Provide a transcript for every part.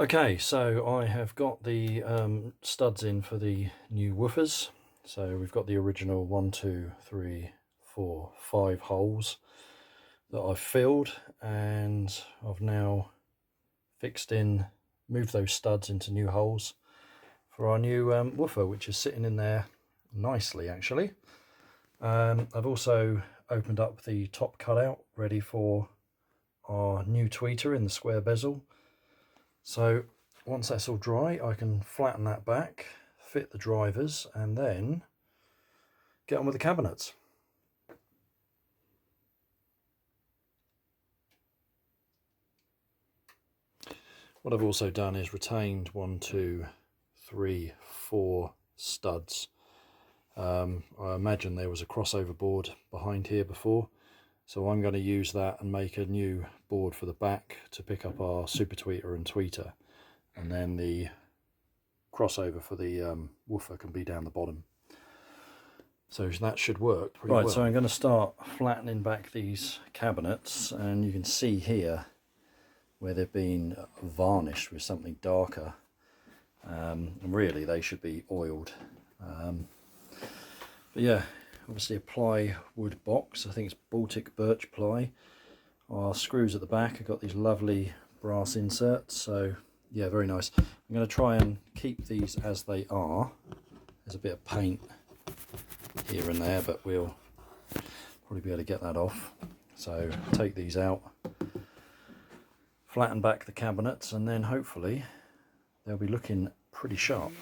Okay, so I have got the studs in for the new woofers. So we've got the original 1, 2, 3, 4, 5 holes that I've filled, and I've now moved those studs into new holes for our new woofer, which is sitting in there nicely actually. I've also opened up the top cutout ready for our new tweeter in the square bezel. So once that's all dry, I can flatten that back, fit the drivers, and then get on with the cabinets. What I've also done is retained 1, 2, 3, 4 studs. I imagine there was a crossover board behind here before, so I'm going to use that and make a new board for the back to pick up our super tweeter and tweeter, and then the crossover for the woofer can be down the bottom. So that should work pretty well. Right, so I'm going to start flattening back these cabinets, and you can see here where they've been varnished with something darker. And really they should be oiled. But yeah, obviously a plywood box. I think it's Baltic birch ply. Our screws at the back have got these lovely brass inserts, so yeah, very nice. I'm going to try and keep these as they are. There's a bit of paint here and there, but we'll probably be able to get that off. So take these out, flatten back the cabinets, and then hopefully they'll be looking pretty sharp.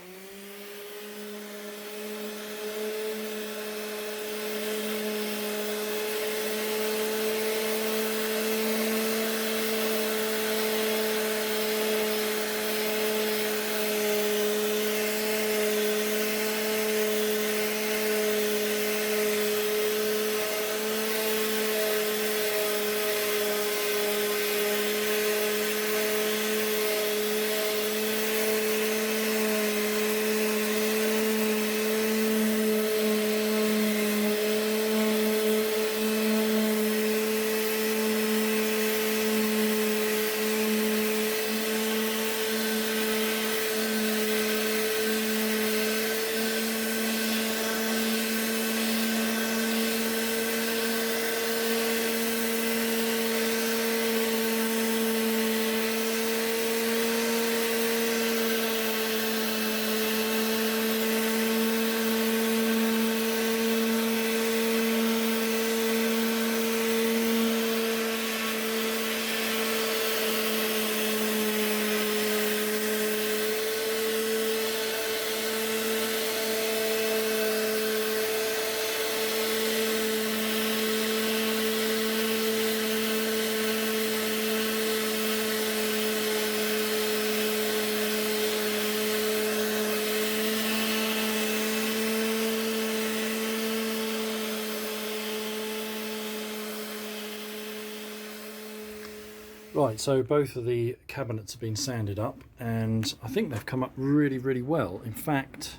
Right, so both of the cabinets have been sanded up, and I think they've come up really well. In fact,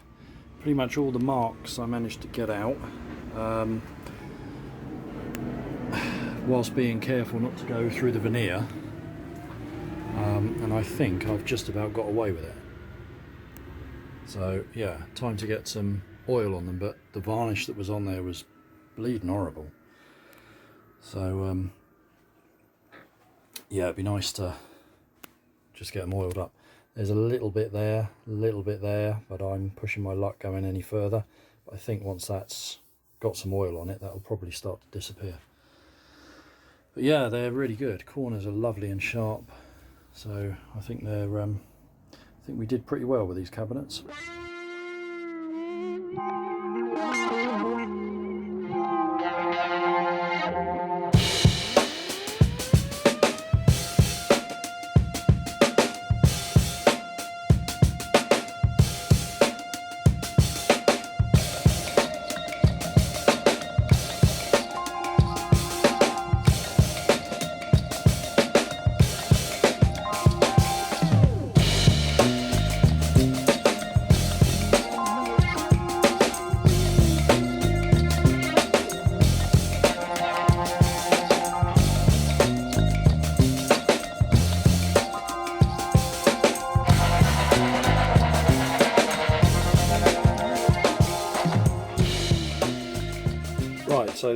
pretty much all the marks I managed to get out, whilst being careful not to go through the veneer, and I think I've just about got away with it. So yeah, time to get some oil on them, but the varnish that was on there was bleeding horrible. So yeah, it'd be nice to just get them oiled up. There's a little bit there, but I'm pushing my luck going any further. But I think once that's got some oil on it, that'll probably start to disappear. But yeah, they're really good. Corners are lovely and sharp, so I think they're I think we did pretty well with these cabinets.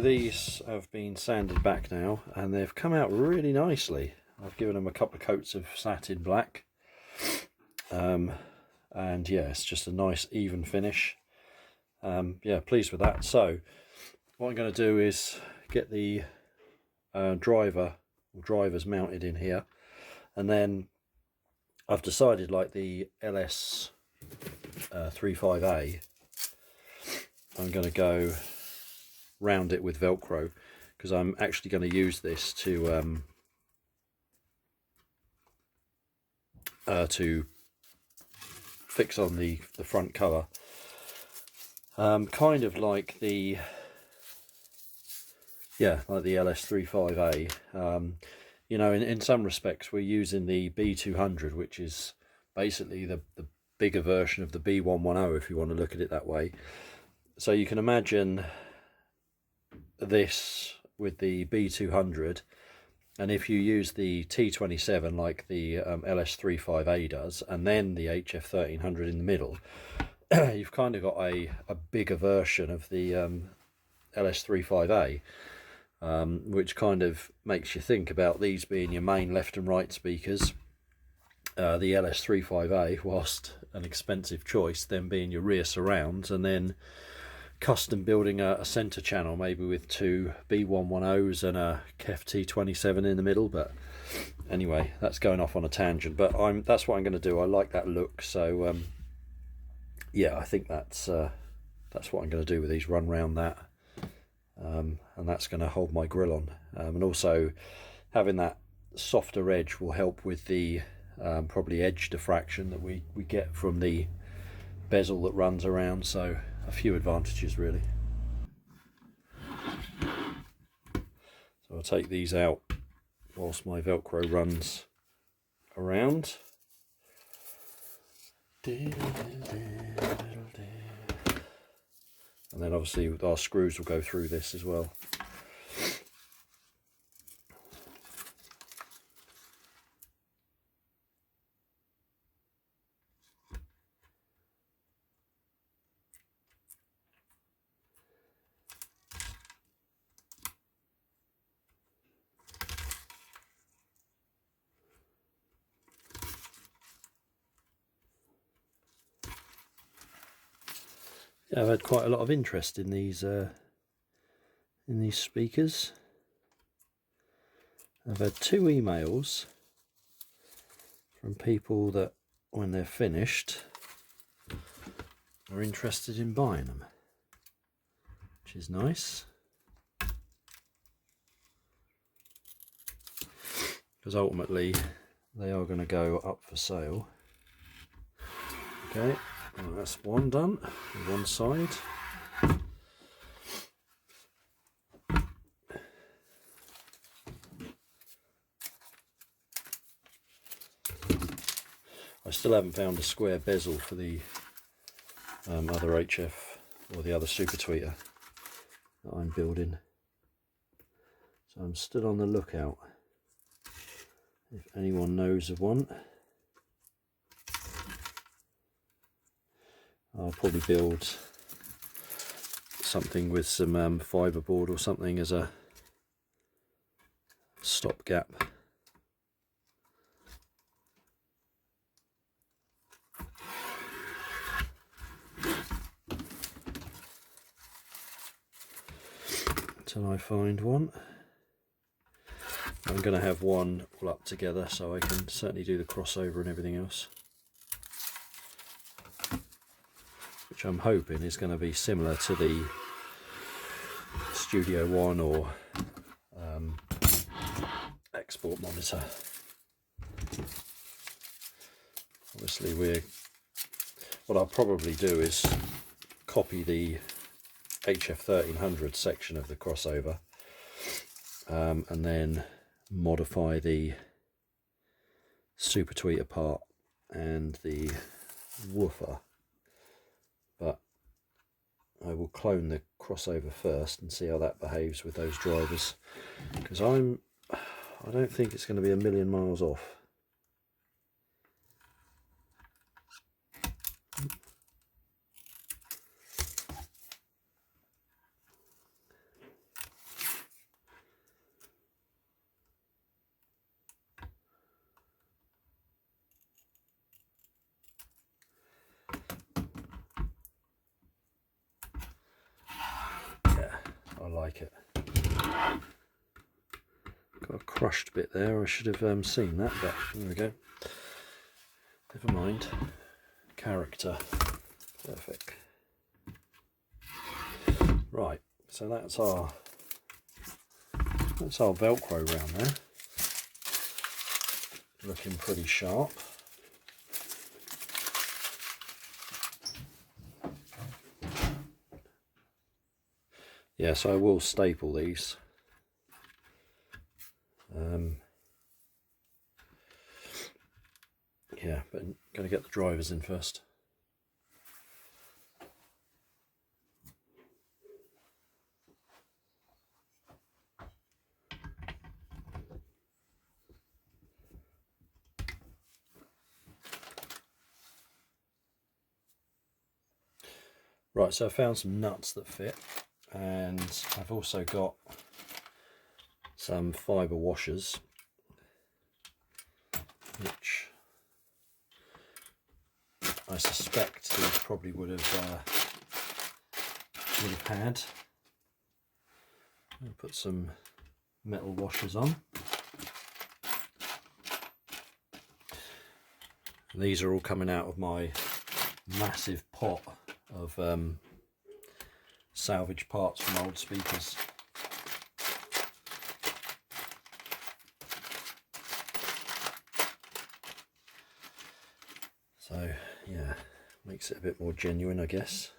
these have been sanded back now and they've come out really nicely. I've given them a couple of coats of satin black, and yeah, it's just a nice even finish. Yeah, pleased with that. So what I'm going to do is get the drivers mounted in here, and then I've decided, like the LS 35A, I'm going to go round it with Velcro, because I'm actually going to use this to fix on the front cover, kind of like the LS35A. You know, in some respects we're using the B200, which is basically the bigger version of the B110, if you want to look at it that way. So you can imagine this with the B200, and if you use the T27 like the LS35A does, and then the HF1300 in the middle, you've kind of got a bigger version of the LS35A, which kind of makes you think about these being your main left and right speakers. The LS35A, whilst an expensive choice, then being your rear surrounds, and then custom building a centre channel, maybe with two B110s and a KEF T27 in the middle. But anyway, that's going off on a tangent, but that's what I'm going to do. I like that look, so yeah, I think that's what I'm going to do with these, run round that, and that's going to hold my grill on, and also having that softer edge will help with the probably edge diffraction that we get from the bezel that runs around. So a few advantages really. So I'll take these out whilst my Velcro runs around. And then obviously our screws will go through this as well. Yeah, I've had quite a lot of interest in these speakers. I've had 2 emails from people that, when they're finished, are interested in buying them, which is nice, because ultimately they are going to go up for sale. Okay, well, that's one done on one side. I still haven't found a square bezel for the other HF or the other super tweeter that I'm building, so I'm still on the lookout if anyone knows of one. I'll probably build something with some fiberboard or something as a stopgap. Until I find one. I'm going to have one all up together, so I can certainly do the crossover and everything else, which I'm hoping is going to be similar to the Studio One or export monitor. Obviously what I'll probably do is copy the HF1300 section of the crossover, and then modify the super tweeter part and the woofer, but I will clone the crossover first and see how that behaves with those drivers, because I don't think it's going to be a million miles off. like it. Got a crushed bit there. I should have seen that, but there we go. Never mind. Character. Perfect. Right, so that's our Velcro round there. Looking pretty sharp. Yeah, so I will staple these. Yeah, but I'm going to get the drivers in first. Right, so I found some nuts that fit, and I've also got some fibre washers, which I suspect these probably would have had. I'll put some metal washers on. And these are all coming out of my massive pot of salvage parts from old speakers. So yeah, makes it a bit more genuine, I guess.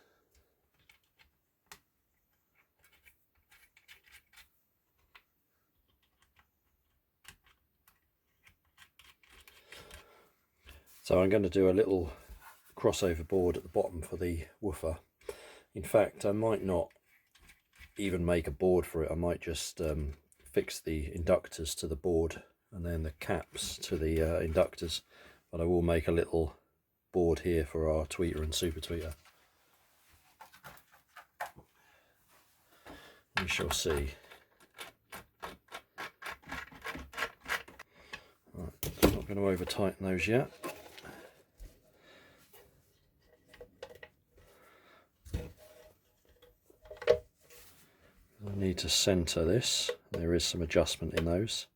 So I'm going to do a little crossover board at the bottom for the woofer. In fact, I might not even make a board for it. I might just fix the inductors to the board and then the caps to the inductors. But I will make a little board here for our tweeter and super tweeter. We shall see. Right, I'm not going to over tighten those yet. I need to centre this. There is some adjustment in those.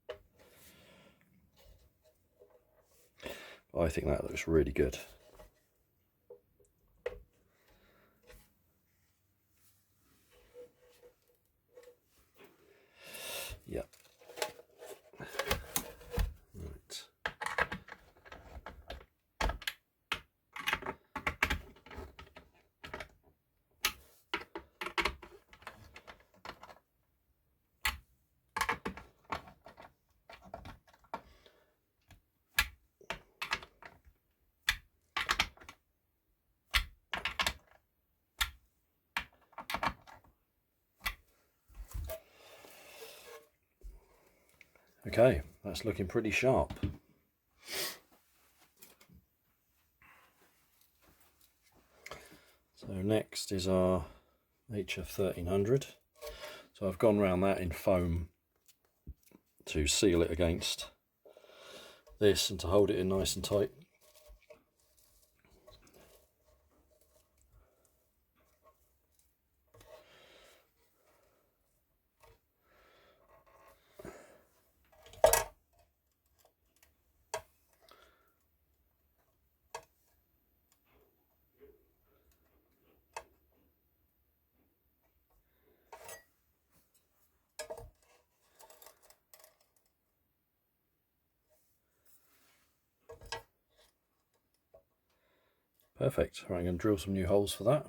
But I think that looks really good. Yep. Right. Okay, that's looking pretty sharp. So next is our HF 1300. So I've gone around that in foam to seal it against this and to hold it in nice and tight. Perfect. Right, I'm going to drill some new holes for that.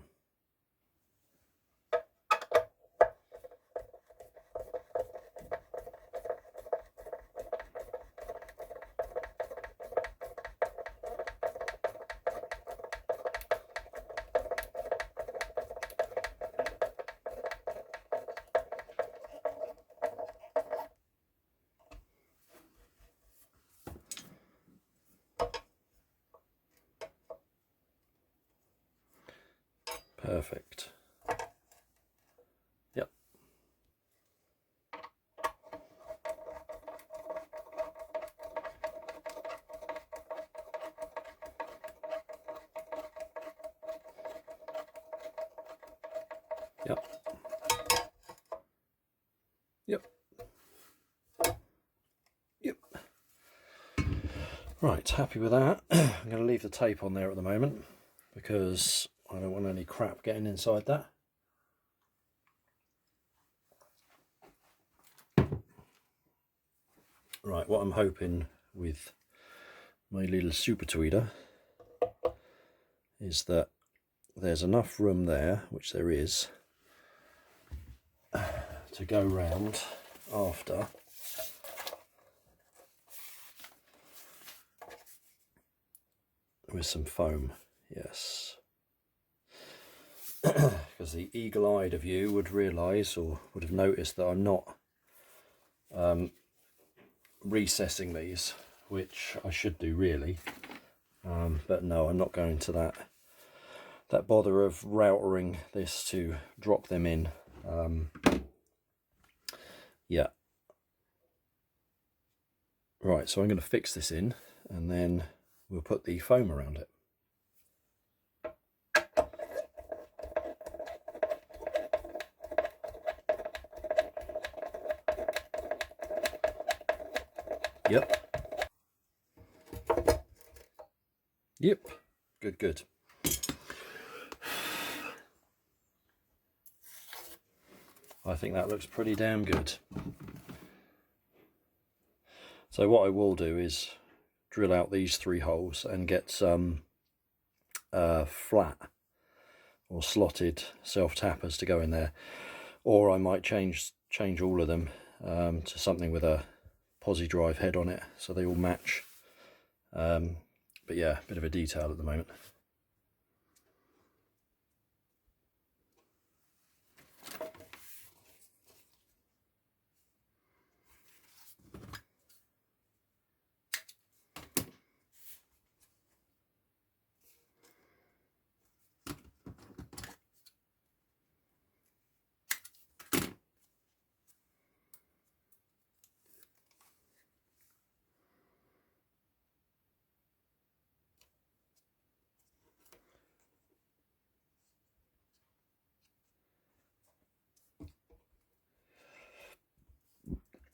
Perfect. Yep. Yep. Yep. Yep. Right, happy with that. I'm going to leave the tape on there at the moment because I don't want any crap getting inside that. Right, what I'm hoping with my little super tweeter is that there's enough room there, which there is, to go round after with some foam. Yes. Because the eagle-eyed of you would realise or would have noticed that I'm not recessing these, which I should do really, but no, I'm not going to that bother of routering this to drop them in. Yeah. Right, so I'm going to fix this in and then we'll put the foam around it. Yep. Yep. Good, good. I think that looks pretty damn good. So what I will do is drill out these 3 holes and get some flat or slotted self-tappers to go in there, or I might change all of them to something with a posi drive head on it so they all match. But yeah, a bit of a detail at the moment.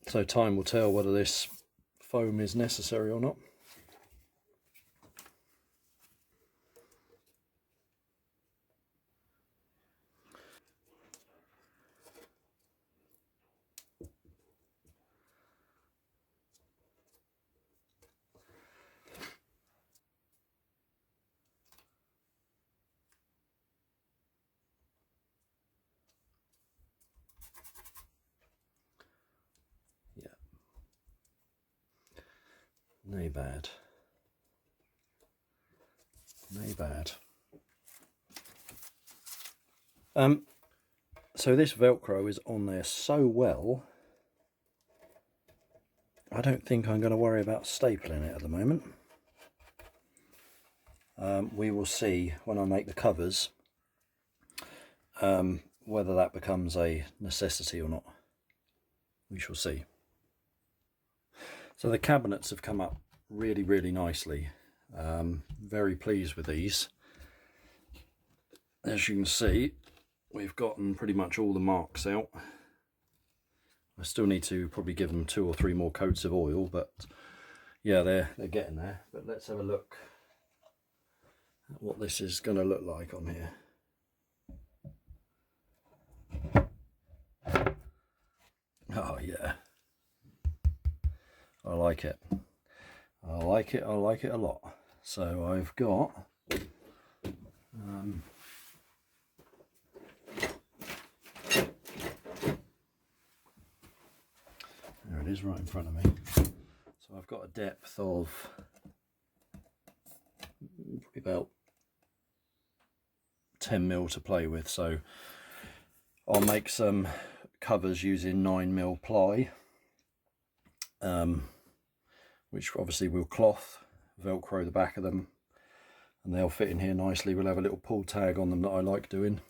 So time will tell whether this foam is necessary or not. Yeah. No bad. No bad. So this Velcro is on there so well, I don't think I'm going to worry about stapling it at the moment. We will see when I make the covers whether that becomes a necessity or not. We shall see. So the cabinets have come up really, really nicely. Very pleased with these. As you can see, we've gotten pretty much all the marks out. I still need to probably give them 2 or 3 more coats of oil, but yeah, they're getting there. But let's have a look at what this is going to look like on here. Oh yeah, I like it. I like it. I like it a lot. So I've got there it is, right in front of me. So I've got a depth of about 10 mil to play with. So I'll make some covers using 9 mil ply, which obviously will cloth, Velcro the back of them, and they'll fit in here nicely. We'll have a little pull tag on them that I like doing,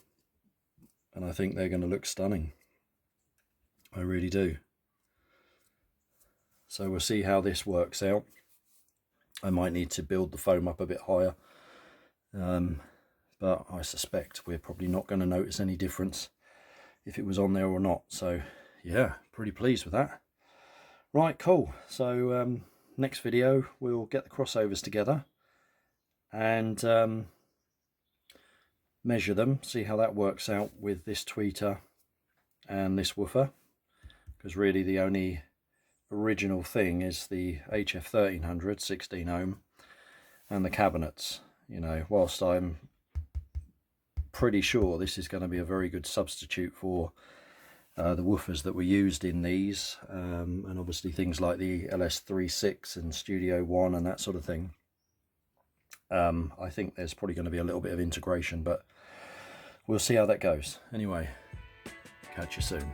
and I think they're going to look stunning. I really do. So we'll see how this works out. I might need to build the foam up a bit higher, but I suspect we're probably not going to notice any difference if it was on there or not. So yeah, pretty pleased with that. Right, cool. So next video we'll get the crossovers together and measure them, see how that works out with this tweeter and this woofer, because really the only original thing is the HF 1300 16 ohm and the cabinets. You know, whilst I'm pretty sure this is going to be a very good substitute for the woofers that were used in these, and obviously things like the LS36 and Studio One and that sort of thing. I think there's probably going to be a little bit of integration, but we'll see how that goes. Anyway, catch you soon.